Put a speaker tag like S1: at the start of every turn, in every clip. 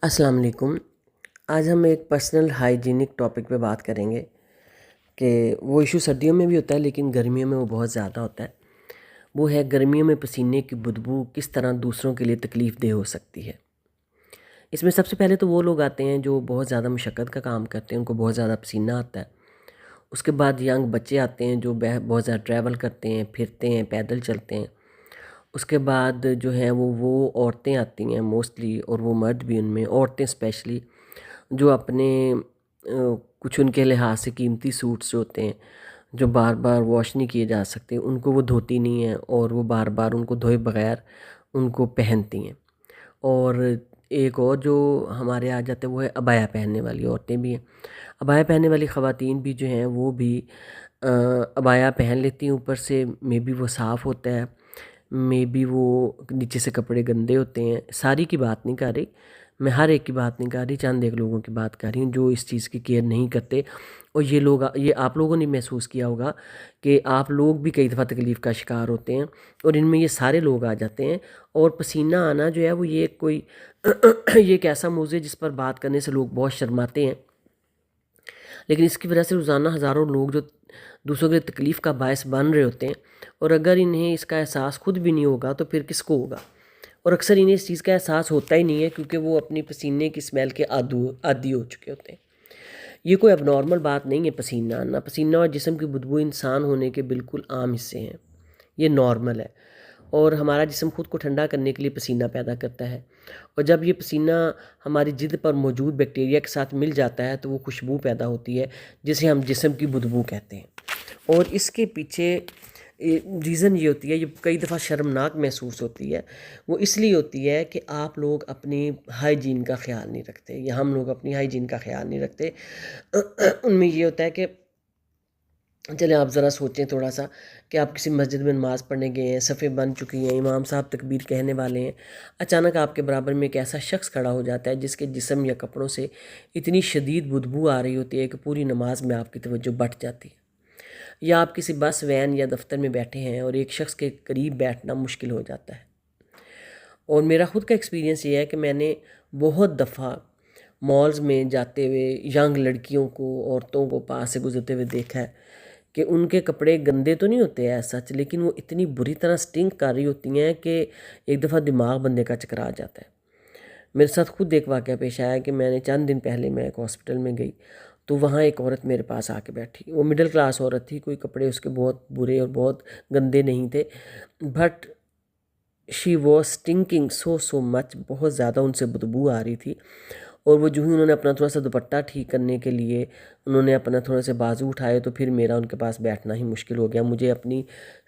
S1: السلام علیکم۔ آج ہم ایک پرسنل ہائیجینک ٹاپک پہ بات کریں گے کہ وہ ایشو سردیوں میں بھی ہوتا ہے لیکن گرمیوں میں وہ بہت زیادہ ہوتا ہے۔ وہ ہے گرمیوں میں پسینے کی بدبو کس طرح دوسروں کے لیے تکلیف دہ ہو سکتی ہے۔ اس میں سب سے پہلے تو وہ لوگ آتے ہیں جو بہت زیادہ مشقت کا کام کرتے ہیں، ان کو بہت زیادہ پسینہ آتا ہے۔ اس کے بعد ینگ بچے آتے ہیں جو بہت زیادہ ٹریول کرتے ہیں، پھرتے ہیں، پیدل چلتے ہیں۔ اس کے بعد جو ہے وہ عورتیں آتی ہیں موسٹلی، اور وہ مرد بھی ان میں، عورتیں اسپیشلی، جو اپنے کچھ ان کے لحاظ سے قیمتی سوٹس جو ہوتے ہیں جو بار بار واش نہیں کیے جا سکتے، ان کو وہ دھوتی نہیں ہیں اور وہ بار بار ان کو دھوئے بغیر ان کو پہنتی ہیں۔ اور ایک اور جو ہمارے آ جاتے ہیں وہ ہے عبایا پہننے والی عورتیں بھی ہیں۔ عبایا پہننے والی خواتین بھی جو ہیں وہ بھی عبایا پہن لیتی ہیں، اوپر سے مے بی وہ صاف ہوتا ہے، مے بی وہ نیچے سے کپڑے گندے ہوتے ہیں۔ ساری کی بات نہیں کر رہی میں، ہر ایک کی بات نہیں کر رہی، چند ایک لوگوں کی بات کر رہی ہوں جو اس چیز کی کیئر نہیں کرتے۔ اور یہ آپ لوگوں نے محسوس کیا ہوگا کہ آپ لوگ بھی کئی دفعہ تکلیف کا شکار ہوتے ہیں، اور ان میں یہ سارے لوگ آ جاتے ہیں۔ اور پسینہ آنا جو ہے وہ یہ کوئی یہ ایک ایسا موضوع ہے جس پر بات کرنے سے لوگ بہت شرماتے ہیں، لیکن اس کی وجہ سے روزانہ ہزاروں لوگ جو دوسروں کے لیے تکلیف کا باعث بن رہے ہوتے ہیں، اور اگر انہیں اس کا احساس خود بھی نہیں ہوگا تو پھر کس کو ہوگا؟ اور اکثر انہیں اس چیز کا احساس ہوتا ہی نہیں ہے کیونکہ وہ اپنی پسینے کی اسمیل کے عادی ہو چکے ہوتے ہیں۔ یہ کوئی اب نارمل بات نہیں ہے پسینہ آنا۔ پسینہ اور جسم کی بدبو انسان ہونے کے بالکل عام حصے ہیں، یہ نارمل ہے۔ اور ہمارا جسم خود کو ٹھنڈا کرنے کے لیے پسینہ پیدا کرتا ہے، اور جب یہ پسینہ ہماری جلد پر موجود بیکٹیریا کے ساتھ مل جاتا ہے تو وہ خوشبو پیدا ہوتی ہے جسے ہم جسم کی بدبو کہتے ہیں۔ اور اس کے پیچھے ریزن یہ ہوتی ہے، یہ کئی دفعہ شرمناک محسوس ہوتی ہے، وہ اس لیے ہوتی ہے کہ آپ لوگ اپنی ہائیجین کا خیال نہیں رکھتے، یا ہم لوگ اپنی ہائیجین کا خیال نہیں رکھتے۔ ان میں یہ ہوتا ہے کہ چلیں آپ ذرا سوچیں تھوڑا سا کہ آپ کسی مسجد میں نماز پڑھنے گئے ہیں، صفیں بن چکی ہیں، امام صاحب تکبیر کہنے والے ہیں، اچانک آپ کے برابر میں ایک ایسا شخص کھڑا ہو جاتا ہے جس کے جسم یا کپڑوں سے اتنی شدید بدبو آ رہی ہوتی ہے کہ پوری نماز میں آپ کی توجہ بٹ جاتی ہے۔ یا آپ کسی بس، وین یا دفتر میں بیٹھے ہیں اور ایک شخص کے قریب بیٹھنا مشکل ہو جاتا ہے۔ اور میرا خود کا ایکسپیرینس یہ ہے کہ میں نے بہت دفعہ مالز میں جاتے ہوئے ینگ لڑکیوں کو، عورتوں کو پاس سے گزرتے ہوئے دیکھا ہے کہ ان کے کپڑے گندے تو نہیں ہوتے ہیں سچ، لیکن وہ اتنی بری طرح سٹنک کر رہی ہوتی ہیں کہ ایک دفعہ دماغ بندے کا چکرا جاتا ہے۔ میرے ساتھ خود ایک واقعہ پیش آیا کہ میں نے چند دن پہلے میں ایک ہاسپٹل میں گئی تو وہاں ایک عورت میرے پاس آ کے بیٹھی، وہ مڈل کلاس عورت تھی، کوئی کپڑے اس کے بہت برے اور بہت گندے نہیں تھے، بٹ شی واز اسٹنکنگ سو مچ، بہت زیادہ ان سے بدبو آ رہی تھی۔ اور وہ جو ہی انہوں نے اپنا تھوڑا سا دوپٹہ ٹھیک کرنے کے لیے انہوں نے اپنا تھوڑا سا بازو اٹھائے تو پھر میرا ان کے پاس بیٹھنا ہی مشکل ہو گیا، مجھے اپنی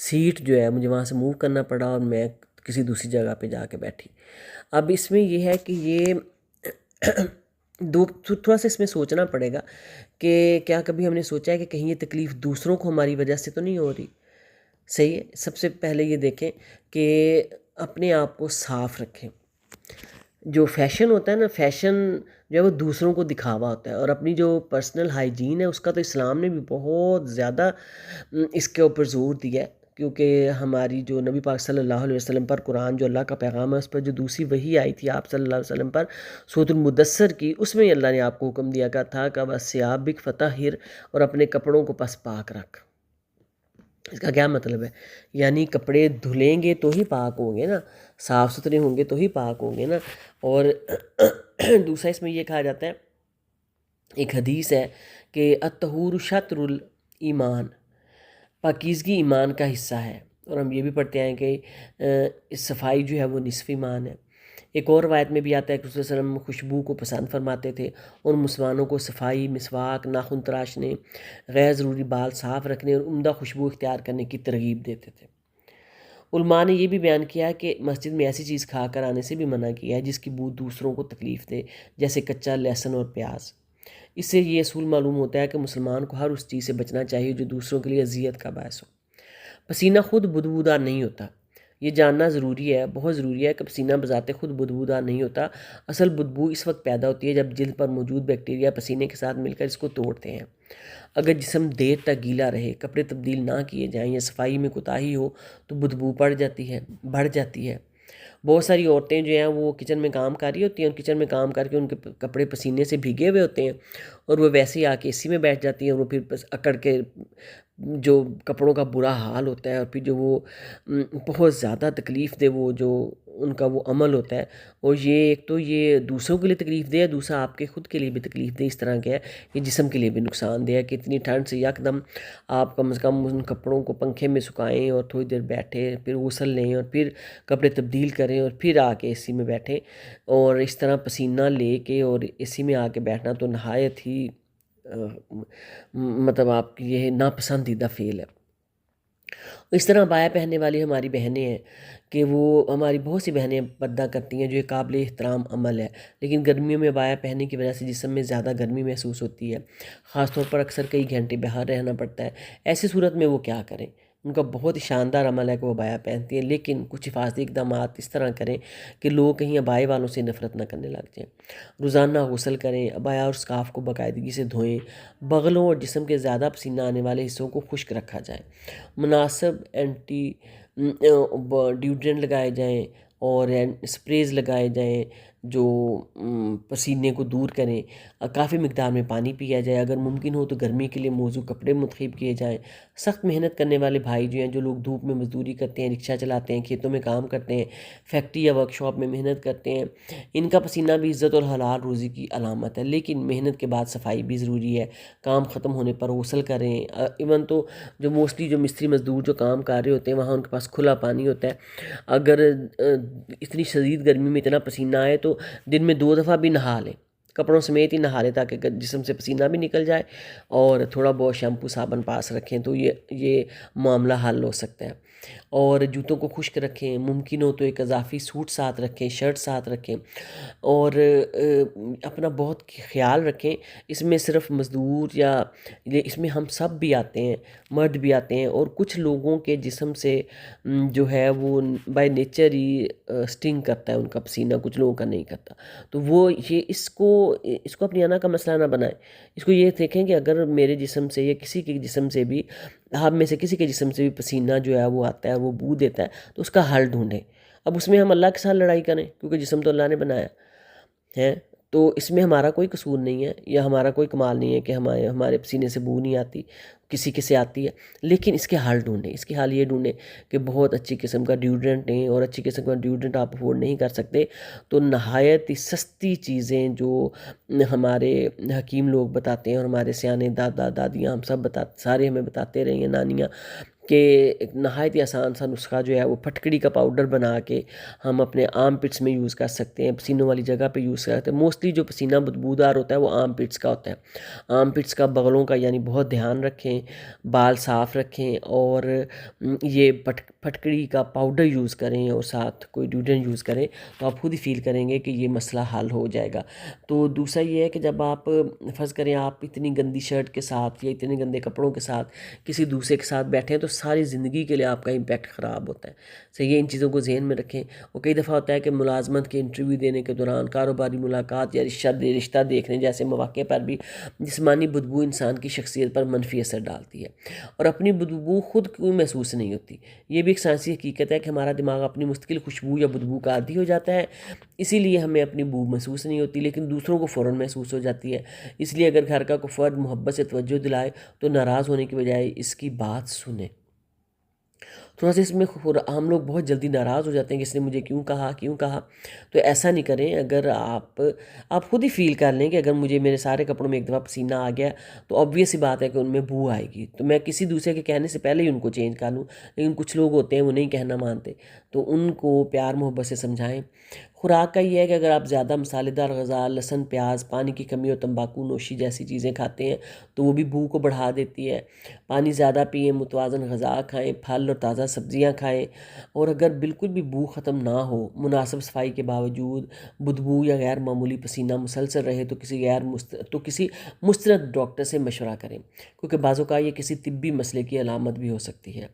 S1: سیٹ جو ہے مجھے وہاں سے موو کرنا پڑا اور میں کسی دوسری جگہ پہ جا کے بیٹھی۔ اب اس میں یہ ہے کہ یہ تھوڑا سا اس میں سوچنا پڑے گا کہ کیا کبھی ہم نے سوچا ہے کہ کہیں یہ تکلیف دوسروں کو ہماری وجہ سے تو نہیں ہو رہی؟ صحیح ہے، سب سے پہلے یہ دیکھیں کہ اپنے آپ کو صاف رکھیں۔ جو فیشن ہوتا ہے نا، فیشن جو ہے وہ دوسروں کو دکھاوا ہوتا ہے، اور اپنی جو پرسنل ہائیجین ہے اس کا تو اسلام نے بھی بہت زیادہ اس کے اوپر زور دیا ہے، کیونکہ ہماری جو نبی پاک صلی اللہ علیہ وسلم پر قرآن جو اللہ کا پیغام ہے اس پر جو دوسری وحی آئی تھی آپ صلی اللہ علیہ وسلم پر سورۃ المدثر کی، اس میں اللہ نے آپ کو حکم دیا تھا کہ وَثِيَابِكَ فَطَهِّرْ، اور اپنے کپڑوں کو پس پاک رکھ۔ اس کا کیا مطلب ہے؟ یعنی کپڑے دھلیں گے تو ہی پاک ہوں گے نا، صاف ستھرے ہوں گے تو ہی پاک ہوں گے نا۔ اور دوسرا اس میں یہ کہا جاتا ہے، ایک حدیث ہے کہ الطہور شطر الایمان، پاکیزگی ایمان کا حصہ ہے، اور ہم یہ بھی پڑھتے ہیں کہ صفائی جو ہے وہ نصف ایمان ہے۔ ایک اور روایت میں بھی آتا ہے کہ رسول صلی اللہ علیہ وسلم خوشبو کو پسند فرماتے تھے اور مسلمانوں کو صفائی، مسواک، ناخن تراشنے، غیر ضروری بال صاف رکھنے اور عمدہ خوشبو اختیار کرنے کی ترغیب دیتے تھے۔ علماء نے یہ بھی بیان کیا ہے کہ مسجد میں ایسی چیز کھا کر آنے سے بھی منع کیا ہے جس کی بو دوسروں کو تکلیف دے، جیسے کچا لہسن اور پیاز۔ اس سے یہ اصول معلوم ہوتا ہے کہ مسلمان کو ہر اس چیز سے بچنا چاہیے جو دوسروں کے لیے اذیت کا باعث ہو۔ پسینہ خود بدبودار نہیں ہوتا، یہ جاننا ضروری ہے، بہت ضروری ہے کہ پسینہ بذات خود بدبودار نہیں ہوتا۔ اصل بدبو اس وقت پیدا ہوتی ہے جب جلد پر موجود بیکٹیریا پسینے کے ساتھ مل کر اس کو توڑتے ہیں۔ اگر جسم دیر تک گیلا رہے، کپڑے تبدیل نہ کیے جائیں یا صفائی میں کوتاہی ہو تو بدبو بڑھ جاتی ہے۔ بہت ساری عورتیں جو ہیں وہ کچن میں کام کر رہی ہوتی ہیں، اور کچن میں کام کر کے ان کے کپڑے پسینے سے بھیگے ہوئے ہوتے ہیں، اور وہ ویسے ہی آ کے اے سی میں بیٹھ جاتی ہیں، اور وہ پھر اکڑ کے جو کپڑوں کا برا حال ہوتا ہے، اور پھر جو وہ بہت زیادہ تکلیف دہ وہ جو ان کا وہ عمل ہوتا ہے، اور یہ ایک تو یہ دوسروں کے لیے تکلیف دہ ہے، دوسرا آپ کے خود کے لیے بھی تکلیف دہ اس طرح کا ہے، یہ جسم کے لیے بھی نقصان دہ ہے کہ اتنی ٹھنڈ سے یک دم آپ کم از کم ان کپڑوں کو پنکھے میں سکھائیں اور تھوڑی دیر بیٹھیں، پھر غسل لیں اور پھر کپڑے تبدیل کریں اور پھر آ کے اے سی میں بیٹھیں، اور اس طرح پسینہ لے کے اور اے سی میں آ کے بیٹھنا تو نہایت ہی مطلب آپ کی یہ ناپسندیدہ فعل ہے۔ اس طرح عبایا پہننے والی ہماری بہنیں ہیں کہ وہ ہماری بہت سی بہنیں پردہ کرتی ہیں، جو ایک قابل احترام عمل ہے، لیکن گرمیوں میں عبایا پہننے کی وجہ سے جسم میں زیادہ گرمی محسوس ہوتی ہے، خاص طور پر اکثر کئی گھنٹے باہر رہنا پڑتا ہے۔ ایسی صورت میں وہ کیا کریں؟ ان کا بہت ہی شاندار عمل ہے کہ وہ عبایا پہنتی ہیں، لیکن کچھ حفاظتی اقدامات اس طرح کریں کہ لوگ کہیں عبایا والوں سے نفرت نہ کرنے لگ جائیں۔ روزانہ غسل کریں، عبایا اور اسکارف کو باقاعدگی سے دھوئیں، بغلوں اور جسم کے زیادہ پسینہ آنے والے حصوں کو خشک رکھا جائے، مناسب اینٹی ڈیوڈرنٹ لگائے جائیں اور سپریز لگائے جائیں جو پسینے کو دور کریں، کافی مقدار میں پانی پیا جائے، اگر ممکن ہو تو گرمی کے لیے موزوں کپڑے منتخب کیے جائیں۔ سخت محنت کرنے والے بھائی جو ہیں، جو لوگ دھوپ میں مزدوری کرتے ہیں، رکشہ چلاتے ہیں، کھیتوں میں کام کرتے ہیں، فیکٹری یا ورکشاپ میں محنت کرتے ہیں، ان کا پسینہ بھی عزت اور حلال روزی کی علامت ہے، لیکن محنت کے بعد صفائی بھی ضروری ہے، کام ختم ہونے پر غسل کریں۔ ایون تو جو موسٹلی جو مستری مزدور جو کام کر رہے ہوتے ہیں، وہاں ان کے پاس کھلا پانی ہوتا ہے، اگر اتنی شدید گرمی میں اتنا پسینہ آئے تو دن میں 2 دفعہ بھی نہا لیں، کپڑوں سمیت ہی نہا لیں، تاکہ جسم سے پسینہ بھی نکل جائے، اور تھوڑا بہت شیمپو صابن پاس رکھیں تو یہ معاملہ حل ہو سکتا ہے۔ اور جوتوں کو خشک رکھیں، ممکن ہو تو ایک اضافی سوٹ ساتھ رکھیں، شرٹ ساتھ رکھیں، اور اپنا بہت خیال رکھیں۔ اس میں صرف مزدور یا اس میں ہم سب بھی آتے ہیں، مرد بھی آتے ہیں، اور کچھ لوگوں کے جسم سے جو ہے وہ بائی نیچر ہی سٹنگ کرتا ہے ان کا پسینہ، کچھ لوگوں کا نہیں کرتا، تو وہ یہ اس کو اپنی انا کا مسئلہ نہ بنائیں۔ اس کو یہ دیکھیں کہ اگر میرے جسم سے یا کسی کے جسم سے بھی، ہم میں سے کسی کے جسم سے بھی پسینہ جو ہے وہ آتا ہے، وہ بو دیتا ہے، تو اس کا حل ڈھونڈیں۔ اب اس میں ہم اللہ کے ساتھ لڑائی کریں، کیونکہ جسم تو اللہ نے بنایا ہے، تو اس میں ہمارا کوئی قصور نہیں ہے یا ہمارا کوئی کمال نہیں ہے کہ ہمارے پسینے سے بو نہیں آتی، کسی کے سے آتی ہے، لیکن اس کے حل ڈھونڈیں۔ اس کے حل یہ ڈھونڈیں کہ بہت اچھی قسم کا ڈیوڈرنٹ لیں، اور اچھی قسم کا ڈیوڈرنٹ آپ افورڈ نہیں کر سکتے تو نہایت ہی سستی چیزیں جو ہمارے حکیم لوگ بتاتے ہیں، اور ہمارے سیانے دادا دادیاں ہم سب سارے ہمیں بتاتے رہے ہیں، نانیاں، کہ ایک نہایت ہی آسان سا نسخہ جو ہے وہ پھٹکڑی کا پاؤڈر بنا کے ہم اپنے آرم پٹس میں یوز کر سکتے ہیں، پسینوں والی جگہ پہ یوز کر سکتے ہیں۔ موسٹلی جو پسینہ بدبودار ہوتا ہے وہ آرم پٹس کا ہوتا ہے، آرم پٹس کا، بغلوں کا، یعنی بہت دھیان رکھیں، بال صاف رکھیں، اور یہ پھٹکڑی کا پاؤڈر یوز کریں اور ساتھ کوئی ڈیوڈرنٹ یوز کریں، تو آپ خود ہی فیل کریں گے کہ یہ مسئلہ حل ہو جائے گا۔ تو دوسرا یہ ہے کہ جب آپ فرض کریں آپ اتنی گندی شرٹ کے ساتھ یا اتنے گندے کپڑوں کے ساتھ کسی دوسرے کے ساتھ بیٹھیں تو ساری زندگی کے لیے آپ کا امپیکٹ خراب ہوتا ہے۔ صحیح ہے، ان چیزوں کو ذہن میں رکھیں۔ اور کئی دفعہ ہوتا ہے کہ ملازمت کے انٹرویو دینے کے دوران، کاروباری ملاقات یا رشتہ دیکھنے جیسے مواقع پر بھی جسمانی بدبو انسان کی شخصیت پر منفی اثر ڈالتی ہے، اور اپنی بدبو خود کو محسوس نہیں ہوتی۔ یہ بھی ایک سائنسی حقیقت ہے کہ ہمارا دماغ اپنی مستقل خوشبو یا بدبو کا عادی ہو جاتا ہے، اسی لیے ہمیں اپنی بو محسوس نہیں ہوتی، لیکن دوسروں کو فوراً محسوس ہو جاتی ہے۔ اس لیے اگر گھر کا کوئی فرد محبت سے توجہ دلائے تو ناراض ہونے کی بجائے اس کی بات سنیں۔ تھوڑا سا اس میں ہم لوگ بہت جلدی ناراض ہو جاتے ہیں کہ اس نے مجھے کیوں کہا، تو ایسا نہیں کریں۔ اگر آپ خود ہی فیل کر لیں کہ اگر مجھے میرے سارے کپڑوں میں ایک دفعہ پسینہ آ گیا تو obvious سی بات ہے کہ ان میں بو آئے گی، تو میں کسی دوسرے کے کہنے سے پہلے ہی ان کو چینج کر لوں، لیکن کچھ لوگ ہوتے ہیں وہ نہیں کہنا مانتے، تو ان کو پیار محبت سے سمجھائیں۔ خوراک کا یہ ہے کہ اگر آپ زیادہ مسالے دار غذا، لہسن، پیاز، پانی کی کمی اور تمباکو نوشی جیسی چیزیں کھاتے ہیں تو وہ بھی بو کو بڑھا دیتی ہے۔ پانی زیادہ پئیں، متوازن غذا کھائیں، پھل اور تازہ سبزیاں کھائیں، اور اگر بالکل بھی بو ختم نہ ہو، مناسب صفائی کے باوجود بدبو یا غیر معمولی پسینہ مسلسل رہے تو کسی مستند ڈاکٹر سے مشورہ کریں، کیونکہ بعض اوقات یہ کسی طبی مسئلے کی علامت بھی ہو سکتی ہے۔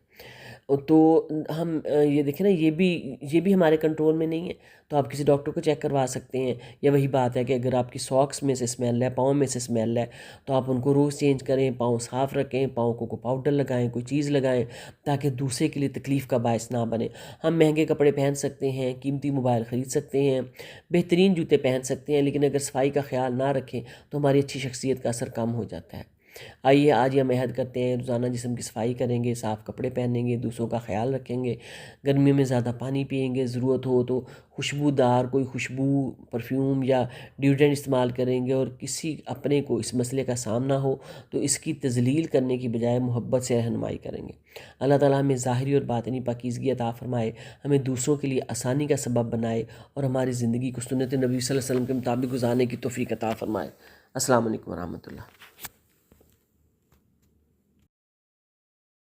S1: تو ہم یہ دیکھیں نا، یہ بھی ہمارے کنٹرول میں نہیں ہے. تو آپ کسی ڈاکٹر کو چیک کروا سکتے ہیں. یا وہی بات ہے کہ اگر آپ کی ساکس میں سے اسمیل ہے، پاؤں میں سے اسمیل ہے، تو آپ ان کو روز چینج کریں، پاؤں صاف رکھیں، پاؤں کو کوئی پاؤڈر لگائیں، کوئی چیز لگائیں تاکہ دوسرے کے لیے تکلیف کا باعث نہ بنے. ہم مہنگے کپڑے پہن سکتے ہیں، قیمتی موبائل خرید سکتے ہیں، بہترین جوتے پہن سکتے ہیں، لیکن اگر صفائی کا خیال نہ رکھیں تو ہماری اچھی شخصیت کا اثر کم ہو جاتا ہے. آئیے آج ہم عہد کرتے ہیں روزانہ جسم کی صفائی کریں گے، صاف کپڑے پہنیں گے، دوسروں کا خیال رکھیں گے، گرمیوں میں زیادہ پانی پئیں گے، ضرورت ہو تو خوشبودار کوئی خوشبو، پرفیوم یا ڈیوڈرنٹ استعمال کریں گے. اور کسی اپنے کو اس مسئلے کا سامنا ہو تو اس کی تذلیل کرنے کی بجائے محبت سے رہنمائی کریں گے. اللہ تعالیٰ ہمیں ظاہری اور باطنی پاکیزگی عطا فرمائے، ہمیں دوسروں کے لیے آسانی کا سبب بنائے اور ہماری زندگی کو سنت نبی صلی اللہ علیہ وسلم کے مطابق گزارنے کی توفیق عطا فرمائے. السلام علیکم ورحمۃ اللہ.